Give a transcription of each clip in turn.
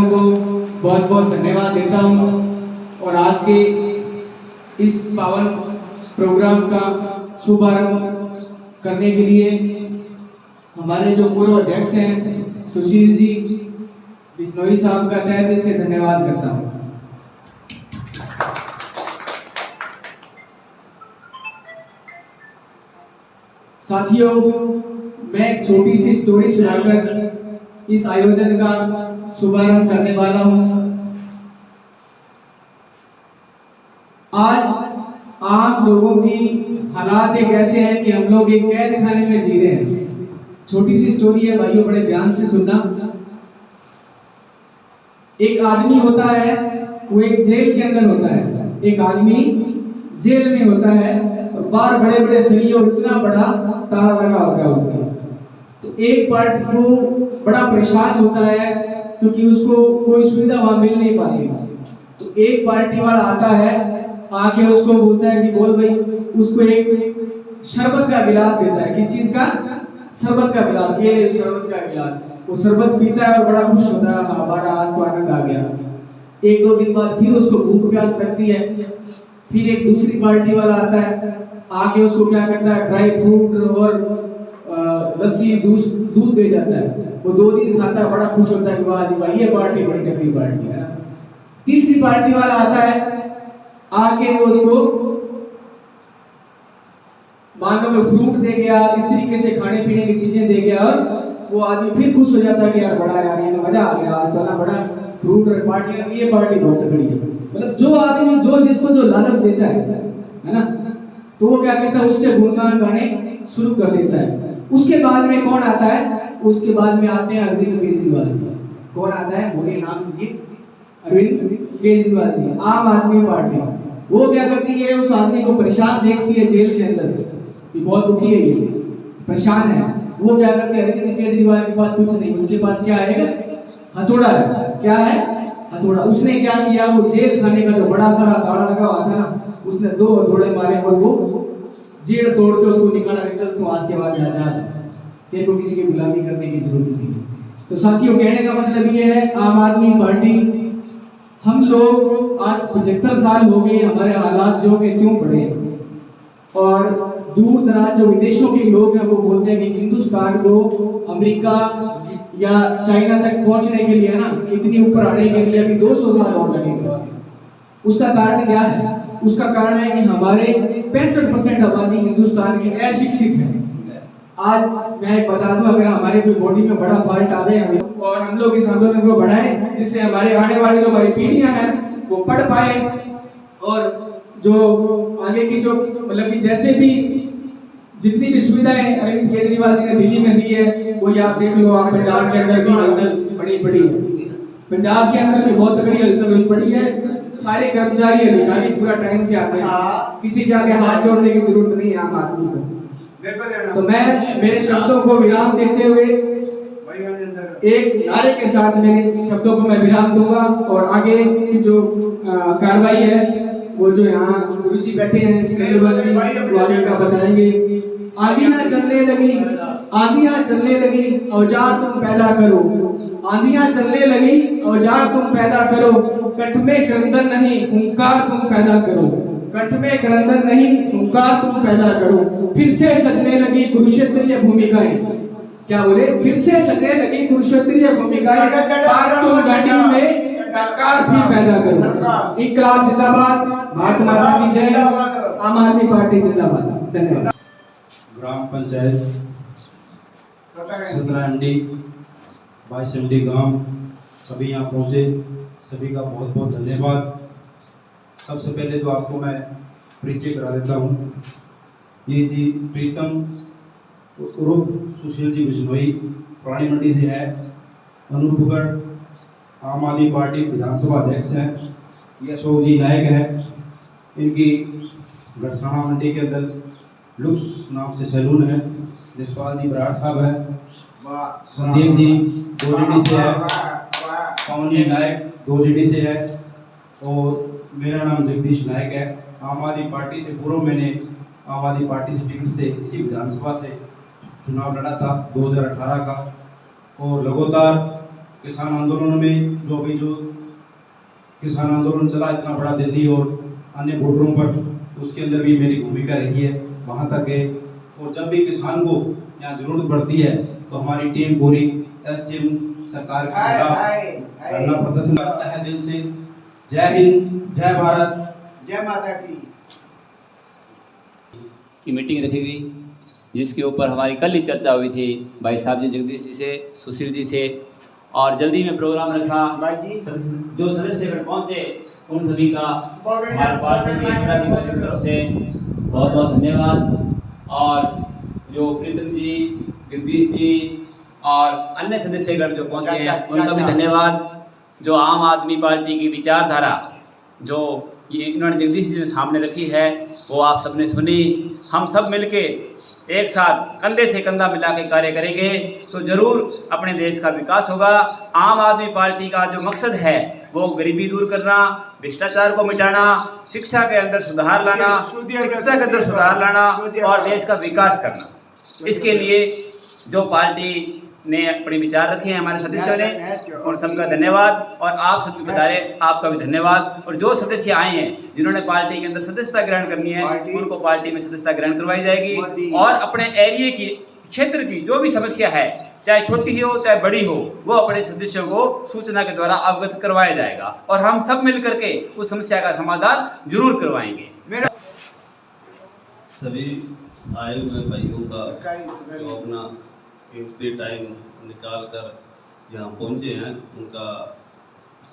को बहुत बहुत धन्यवाद देता हूँ और आज के इस पावन प्रोग्राम का शुभारंभ करने के लिए हमारे जो पूर्व अध्यक्ष हैं सुशील जी बिश्नोई साहब का तहे दिल से धन्यवाद करता हूँ। साथियों, मैं एक छोटी सी स्टोरी सुनाकर इस आयोजन का शुभारंभ करने वाला हूँ। आज आम लोगों की हालात एक ऐसे हैं कि हम लोग एक कैद खाने में जी रहे हैं। छोटी सी स्टोरी है भाइयों, बड़े ध्यान से सुनना। एक आदमी होता है, वो एक जेल के अंदर होता है। एक आदमी जेल में होता है और बाहर बड़े बड़े सीढ़ी और इतना बड़ा ताला लगा होता है उसका। तो एक पार्टी को बड़ा परेशान होता है क्योंकि उसको कोई सुविधा वहां मिल नहीं पाती। तो एक पार्टी वाला आता है, आके उसको बोलता है कि बोल भाई, उसको एक शरबत का गिलास देता है। किस चीज का? शरबत का गिलास। ये ले शरबत का गिलास। वो शरबत पीता है और बड़ा खुश होता है, हाँ बड़ा आज तो आनंद आ गया। एक दो दिन बाद फिर उसको भूख प्यास लगती है। फिर एक दूसरी पार्टी वाला आता है, आके उसको क्या करता है, ड्राई फ्रूट और लस्सी जूस दूध दे जाता है। वो 2 दिन खाता है, बड़ा खुश होता है कि वाह जी वाह, ये पार्टी बड़ी तगड़ी पार्टी है ना। तीसरी पार्टी वाला आता है, आके वो उसको मान लो कि फ्रूट दे गया, इस तरीके से खाने पीने की चीजें दे गया और वो आदमी फिर खुश हो जाता है कि यार बड़ा यार ये मजा आ गया, आज तो ना बड़ा फ्रूट और पार्टी, ये पार्टी बहुत तगड़ी है। मतलब जो आदमी जो जिसको जो लालच देता है ना, तो वो क्या करता है, उसके गुणगान गाने शुरू कर देता है। उसके बाद में कौन आता है? उसके बाद में आते हैं अरविंद केजरीवाल जी। कौन आता है? बोलिए नाम लीजिए। अरविंद केजरीवाल जी, आम आदमी पार्टी। वो क्या करती है, उस आदमी को परेशान देखती है जेल के अंदर, ये बहुत दुखी है, ये परेशान है। वो क्या करती है, अरविंद केजरीवाल के पास कुछ नहीं, उसके पास क्या है? हथौड़ा है। क्या है? हथौड़ा। उसने क्या किया, वो जेल खाने का जो बड़ा सारा ताला लगा हुआ था ना, उसने 2 हथौड़े मारे और वो जेड़ तोड़ के उसको निकाला कि चल तू आज के बाद आजाद है, तेरे को किसी की गुलामी करने की जरूरत नहीं है। तो साथियों, कहने का मतलब ये है, आम आदमी पार्टी, हम लोग आज 75 साल हो गए, हमारे हालात जो के त्यों पड़े। और दूर दराज जो विदेशों के लोग हैं वो बोलते हैं कि हिंदुस्तान को अमेरिका या चाइना तक पहुंचने के लिए ना, इतनी ऊपर आने के लिए अभी 200 साल और लगेंगे। उसका कारण क्या है? उसका कारण है कि हमारे 65% आबादी हिंदुस्तान की अशिक्षित है। आज मैं बता दूं, अगर हमारे कोई बॉडी में बड़ा फॉल्ट आ जाए और हम लोग इस आंदोलन को बढ़ाएं, जिससे हमारे आने वाली जो हमारी पीढ़ियां हैं वो पढ़ पाए, और जो आगे की जो मतलब कि जैसे भी जितनी भी सुविधाएं अरविंद केजरीवाल जी ने दिल्ली में दी है, वो ये आप देख लो। आप पंजाब के अंदर भी हलचल बड़ी पड़ी है, पंजाब के अंदर भी बहुत बड़ी हलचल हुई पड़ी है। सारे कर्मचारी अधिकारी पूरा टाइम से आते हैं, किसी के आगे हाथ जोड़ने की जरूरत नहीं है आम आदमी को। तो मैं मेरे शब्दों को विराम देते हुए एक नारे के साथ मेरे शब्दों को मैं विराम दूंगा, और आगे की जो कार्रवाई है वो जो यहाँ गुरुजी बैठे हैं केजरीवाल जी, वो आगे का बताएंगे। आंधियां चलने लगी, आंधियां चलने लगी, औजार तुम पैदा करो। आंधियां चलने लगी, औजार तुम पैदा करो। कंठ में क्रंदन नहीं, हुंकार तुम पैदा करो। कंठ में क्रंदन नहीं, हुंकार तुम पैदा करो। फिर से सजने लगी कुरुक्षेत्रीय भूमिकाएं। क्या बोले? फिर से सजने लगी कुरुक्षेत्रीय भूमिकाएं। पार तुम गाड़ी में कार भी पैदा करो। इंकलाब जिंदाबाद, महात्मा गांधी जय, आम आदमी पार्टी जिंदाबाद। धन्यवाद। ग्राम पंचायत 17 एमडी 22 एमडी गांव सभी यहाँ पहुँचे, सभी का बहुत बहुत धन्यवाद। सबसे पहले तो आपको मैं परिचय करा देता हूँ। ये जी प्रीतम उर्फ सुशील जी बिश्नोई पुरानी मंडी से है, अनूपगढ़ आम आदमी पार्टी विधानसभा अध्यक्ष हैं। ये अशोक जी नायक हैं, इनकी गढ़साना मंडी के अंदर लुक्स नाम से सैलून है। जसपाल जी बराड़ साहब हैं, संदीप जी 2 जीडी से है, पवन जी नायक 2 जीडी से है, और मेरा नाम जगदीश नायक है। आम आदमी पार्टी से पूर्व मैंने आम आदमी पार्टी से टिकट से इसी विधानसभा से चुनाव लड़ा था 2018 का, और लगातार किसान आंदोलनों में जो किसान आंदोलन चला इतना बड़ा दिल्ली और अन्य बॉर्डरों पर, उसके अंदर भी मेरी भूमिका रही है, वहाँ तक गए। और जब भी किसान को यहाँ जरूरत पड़ती है तो हमारी टीम पूरी एसडीएम सरकार के खिलाफ धरना प्रदर्शन करता है दिल से। जय हिंद, जय भारत, जय माता की मीटिंग रखी गई, जिसके ऊपर हमारी कल ही चर्चा हुई थी भाई साहब जी, जगदीश जी से, सुशील जी से, और जल्दी में प्रोग्राम रखा। भाई जी जो सदस्यगण पहुंचे उन सभी का हमारे पार्टी की एकता की तरफ से बहुत बहुत धन्यवाद। और जो प्रीतम जी, जगदीश जी और अन्य सदस्यगण जो पहुंचे हैं उनका भी धन्यवाद। जो आम आदमी पार्टी की विचारधारा जो ये इन्होंने जगदीश जी ने सामने रखी है वो आप सबने सुनी। हम सब मिलके एक साथ कंधे से कंधा मिला के कार्य करेंगे तो ज़रूर अपने देश का विकास होगा। आम आदमी पार्टी का जो मकसद है वो गरीबी दूर करना, भ्रष्टाचार को मिटाना, शिक्षा के अंदर सुधार लाना, शिक्षा के अंदर सुधार लाना और देश का विकास करना। इसके लिए जो पार्टी ने अपने विचार रखे हैं हमारे सदस्यों ने, उन सबका धन्यवाद। और आप सभी बधाए, आपका भी धन्यवाद। और जो सदस्य आए हैं जिन्होंने पार्टी के अंदर सदस्यता ग्रहण करनी है उनको पार्टी में सदस्यता ग्रहण करवाई जाएगी। और अपने एरिया की, क्षेत्र की जो भी समस्या है, चाहे छोटी हो चाहे बड़ी हो, वो अपने सदस्यों को सूचना के द्वारा अवगत करवाया जाएगा और हम सब मिल करके उस समस्या का समाधान जरूर करवाएंगे। सभी आए हुए भाइयों का जो अपना कीमती टाइम निकाल कर यहाँ पहुँचे हैं उनका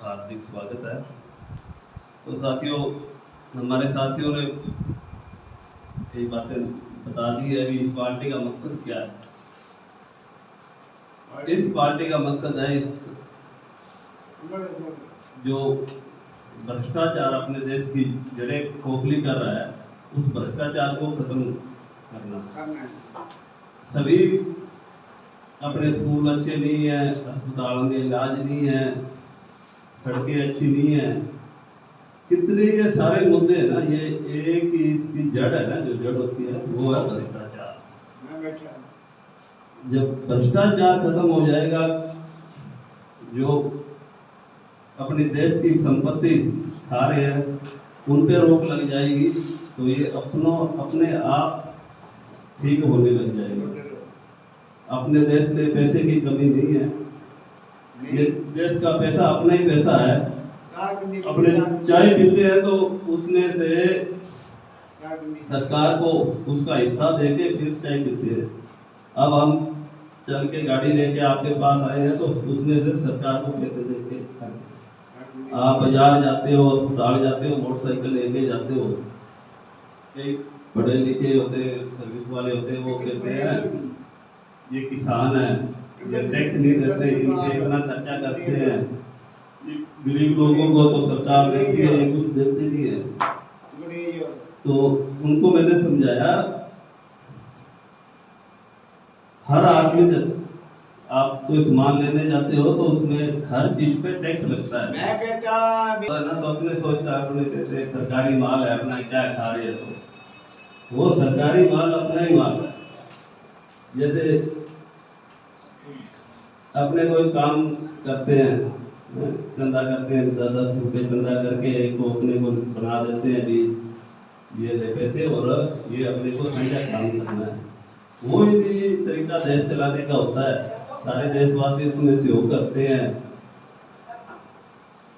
हार्दिक स्वागत है। तो साथियों, हमारे साथियों ने कई बातें बता दी है। अभी इस पार्टी का मकसद क्या है? इस पार्टी का मकसद है जो भ्रष्टाचार अपने देश की जड़ें खोखली कर रहा है, उस भ्रष्टाचार को खत्म करना। सभी अपने स्कूल अच्छे नहीं है, अस्पतालों में इलाज नहीं है, सड़कें अच्छी नहीं है, कितने ये सारे मुद्दे हैं ना, ये एक ही इसकी जड़ है ना, जो जड़ होती है वो है भ्रष्टाचार। जब भ्रष्टाचार खत्म हो जाएगा, जो अपने देश की संपत्ति खा रहे हैं उन पे रोक लग जाएगी, तो ये अपने आप ठीक होने लग जाएगा। अपने देश में पैसे की कमी नहीं है, ये देश का पैसा अपना ही पैसा है। अपने चाय पीते हैं तो उसमें से सरकार को उसका हिस्सा देके फिर चाय पीते हैं। अब हम चल के गाड़ी लेके आपके पास आए हैं तो उसमें से सरकार को पैसे देके आप बाजार जाते हो, अस्पताल जाते हो, मोटरसाइकिल लेके जाते हो, कई पढ़े लिखे होते, सर्विस वाले होते, वो कहते हैं ये किसान है, ये टैक्स नहीं देते, इनके इतना खर्चा करते हैं, गरीब लोगों को तो सरकार देती है, ये कुछ देती नहीं है। तो उनको मैंने समझाया, हर आदमी जब आप कोई सामान लेने जाते हो तो उसमें हर चीज पे टैक्स लगता है। मैं कहता ना तो अपने सोचता है, अपने कहते सरकारी माल है, अपना क्या खा रही है, तो वो सरकारी माल अपना ही माल है। जैसे अपने कोई काम करते हैं, चंदा करते हैं, 10-10 रुपये चंदा करके एक को अपने को बना देते हैं, भी ये ले पैसे और ये अपने को साझा काम करना है। वो ही तरीका देश चलाने का होता है। सारे देशवासी उसमें सहयोग करते हैं,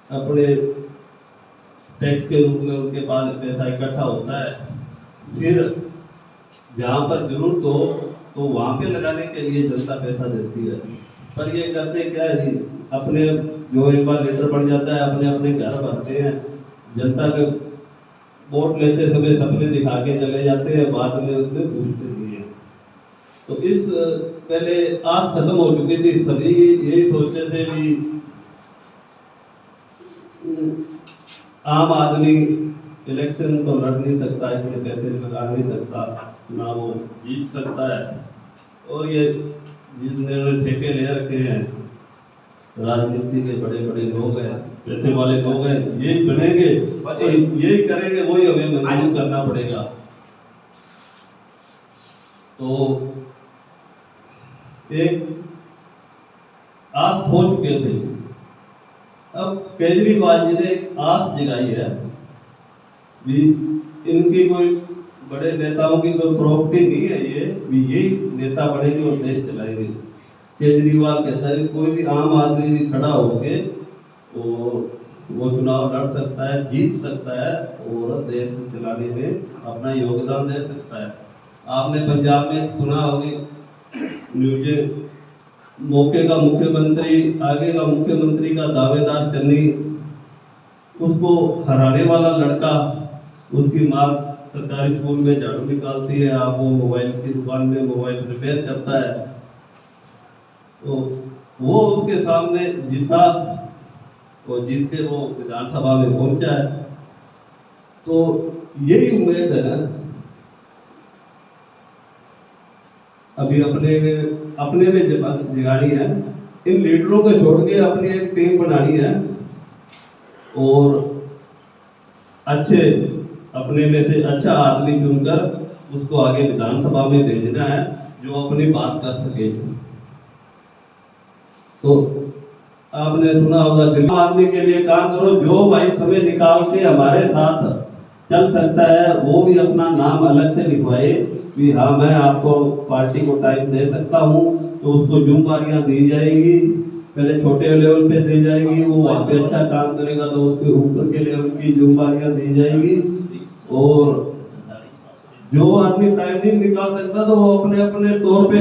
अपने टैक्स के रूप में उनके पास पैसा इकट्ठा होता है, फिर जहाँ पर जरूरत हो तो वहाँ पे लगाने के लिए जनता पैसा देती है। पर ये करते क्या है जी, अपने जो एक बार लीटर बढ़ जाता है अपने अपने घर भरते हैं, जनता के वोट लेते समय सपने दिखा के चले जाते हैं, बाद में उसमें पूछते नहीं है। तो इस पहले आस खत्म हो चुकी थी, सभी यही सोचते थे भी आम आदमी इलेक्शन तो लड़ नहीं सकता, इसमें पैसे लगा नहीं सकता, ना वो जीत सकता है। और ये जिन्होंने ठेके ले रखे हैं, राजनीति के बड़े बड़े लोग हैं, पैसे वाले लोग हैं, यही बनेंगे और यही करेंगे, वही हमें मंजूर करना पड़ेगा। तो एक आस खो चुके थे, अब केजरीवाल जी ने एक आस जगाई है भी इनकी कोई बड़े नेताओं की कोई प्रॉपर्टी नहीं है, ये भी यही नेता बनेंगे और देश चलाएंगे। केजरीवाल कहता है कि कोई भी आम आदमी भी खड़ा होके और वो चुनाव लड़ सकता है, जीत सकता है और देश चलाने में अपना योगदान दे सकता है। आपने पंजाब में सुना होगी न्यूज, मौके का मुख्यमंत्री, आगे का मुख्यमंत्री का दावेदार चन्नी, उसको हराने वाला लड़का, उसकी माँ सरकारी स्कूल में झाड़ू निकालती है, आप वो मोबाइल की दुकान में मोबाइल रिपेयर करता है, तो वो उसके सामने जीता और जीत के वो विधानसभा में पहुंचा है। तो यही उम्मीद है ना, अभी अपने में जगानी है, इन लीडरों को छोड़ के अपनी एक टीम बनानी है और अच्छे अपने में से अच्छा आदमी चुनकर उसको आगे विधानसभा में भेजना है जो अपनी बात कर सके। तो आपने सुना होगा दिल आदमी के लिए काम करो, जो भाई समय निकाल के हमारे साथ चल सकता है वो भी अपना नाम अलग से लिखवाए कि हाँ मैं आपको पार्टी को टाइम दे सकता हूँ, तो उसको जिम्मेदारियां दी जाएगी। पहले छोटे लेवल पे दी जाएगी, वो वहाँ पे अच्छा काम करेगा तो उसके ऊपर के लेवल की जिम्मेदारियां दी जाएगी। और जो आदमी टाइम नहीं निकाल सकता तो वो अपने अपने तौर पे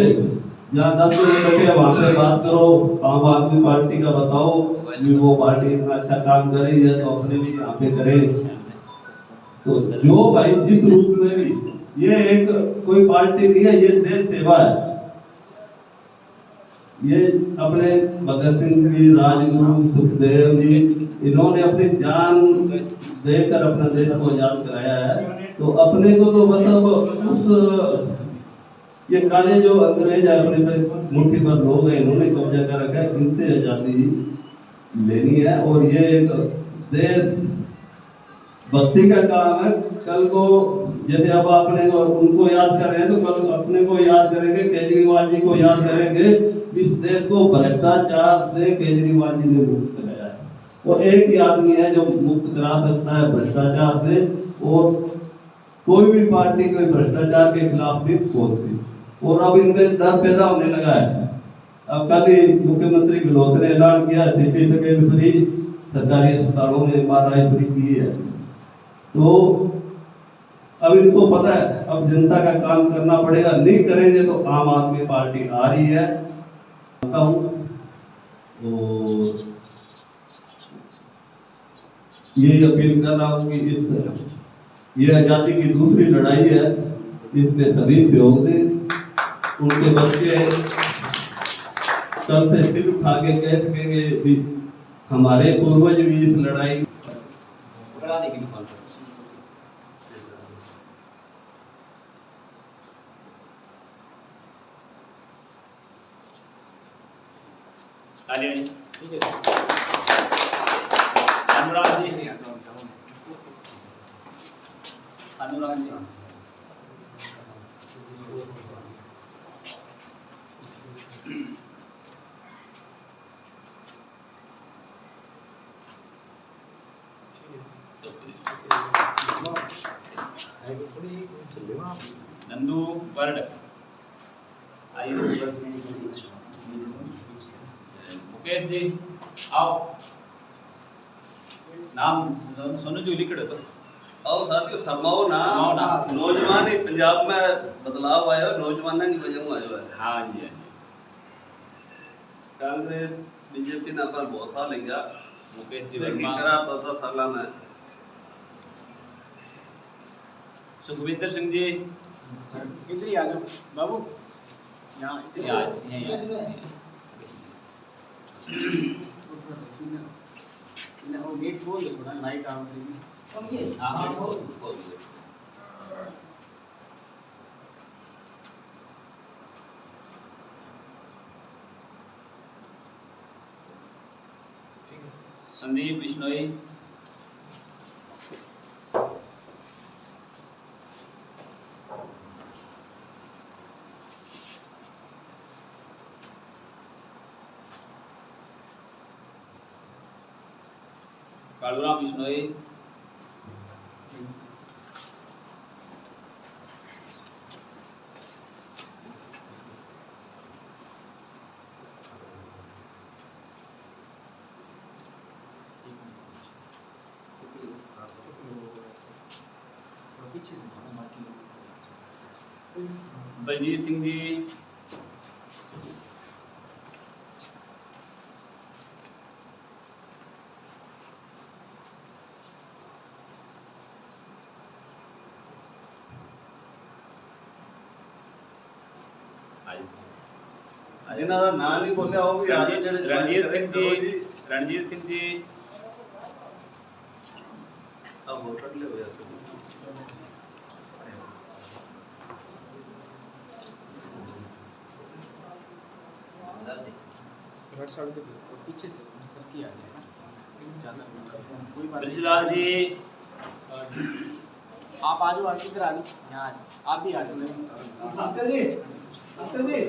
जहाँ 10 मिनट बैठे वहाँ पे बात करो, आम आदमी पार्टी का बताओ कि वो पार्टी इतना अच्छा काम कर रही है तो अपने भी यहाँ पे करें। तो जो भाई जिस रूप में भी, ये एक कोई पार्टी नहीं है, ये देश सेवा है। ये अपने भगत सिंह जी, राजगुरु, सुखदेव जी, इन्होंने अपनी जान देकर अपना देश को आजाद कराया है। तो अपने को तो बस अब उस ये काले जो अंग्रेज है अपने पे मुट्ठी भर लोग हैं, इन्होंने कब्जा कर रखा है, इनसे आजादी लेनी है। और ये एक देश भक्ति का काम है। कल को जैसे अब अपने को उनको याद कर रहे हैं तो कल अपने को याद करेंगे, केजरीवाल जी को याद करेंगे। इस देश को भ्रष्टाचार से केजरीवाल जी ने मुक्त कराया है और एक ही आदमी है जो मुक्त करा सकता है भ्रष्टाचार से। और कोई भी पार्टी कोई भ्रष्टाचार के खिलाफ नहीं बोलती। और अब इनमें डर पैदा होने लगा है। अब कल ही मुख्यमंत्री गहलोत ने ऐलान किया सिटी सेकेंड फ्री, सरकारी अस्पतालों में MRI फ्री की है। तो अब इनको पता है अब जनता का काम करना पड़ेगा, नहीं करेंगे तो आम आदमी पार्टी आ रही है। और यही अपील कर रहा हूँ कि ये आज़ादी की दूसरी लड़ाई है, इसमें सभी सहयोग दें। उनके बच्चे कल से सिर उठा के कह सकेंगे भी हमारे पूर्वज भी इस लड़ाई ठीक है। अनुराग जी, अनुराग जी, नंदू वर्ड आइए। मुकेश जी आओ, नाम सोनू जी लिख दो। और साथियों समाओ ना, नौजवान ही पंजाब में बदलाव आया है, नौजवानों की वजह से आया है। हाँ जी, कांग्रेस बीजेपी ना पर बहुत साल लग गया। मुकेश जी वर्मा वर्मा, करा 10 साल में। सुखविंदर सिंह जी इधर ही आ जाओ बाबू, यहाँ वो गेट खोल दो थोड़ा, लाइट आउट करेगी। हाँ संदीप बिश्नोई, कालूराम बिश्नोई, पीछे से बाकी बलजीत सिंह जी, जिन्हां दा नाम नहीं बोलिया वो भी आगे जेड़े रणजीत सिंह जी, रणजीत सिंह जी, अब वोट ले हो जाते पीछे से सबकी आ गया ज़्यादा कोई बात ब्रजलाल जी, आप आ जाओ इधर आ जाओ यहाँ आप भी आ जाओ अंकल जी अंकल जी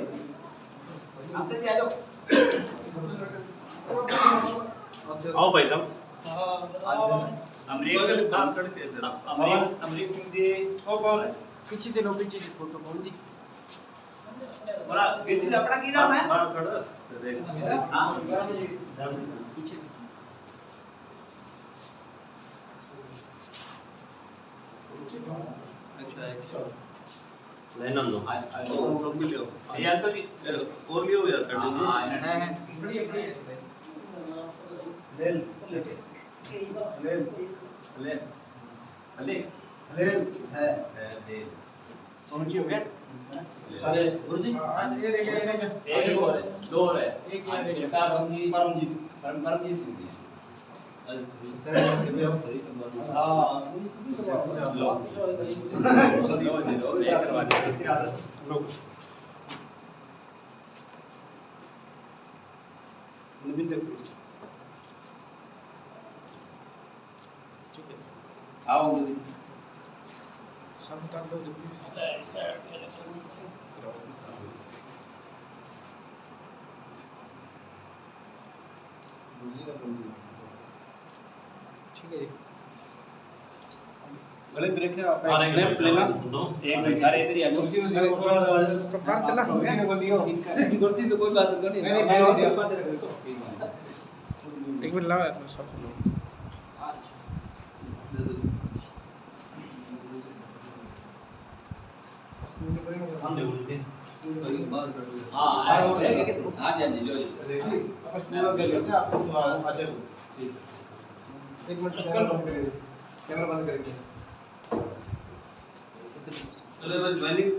अंकल जी आ जाओ आओ भाई साहब अमरीक सिंह जी, पीछे से लो पीछे से फोटो कौन जी बोला गिद्दी लपड़ा की नाम है बाहर खड़ा हां पीछे से लाइन लो और लोग भी लो ये अंकल जी, और लियो यार कर हाँ, दीजिए है बढ़िया ले ले ले, ले, ले है कौन जी हो गया सारे गुरुजी ये रह गया एक और है, दो और है, एक ये रह गया परमजीत परमजीत सिंह जी, सर ये भी आप सही करवा हाँ, लो, ये करवा दीजिए। नवीन देव ठीक है आओ अंकल जी। सब उतार दो जल्दी से ठीक है जी गले ब्रेक है आप और एक लेफ्ट लेना एक मिनट सारे इधर ही आ जाओ। कपार चला हो गया गलती तो कोई बात नहीं नहीं एक मिनट लाओ यार सब लो सामने बोलते बाहर कर दो हाँ, हाँ जी, लो जी। पूरा कर लेते हैं आपको आ जाओ एक मिनट कैमरा बंद करेंगे चलो बस ज्वाइनिंग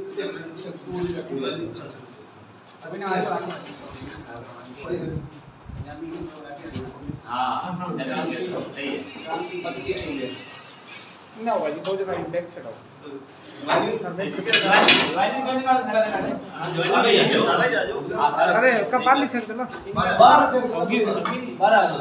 अभी ना आ जाओ हाँ, सही है। ना होगा जी दो जगह बैक सेट आओ ज्वाइनिंग ज्वाइनिंग करने का खड़ा रहना है। ज्वाइनिंग आ जाओ अरे कपार से चलो बाहर से बाहर आ जाओ।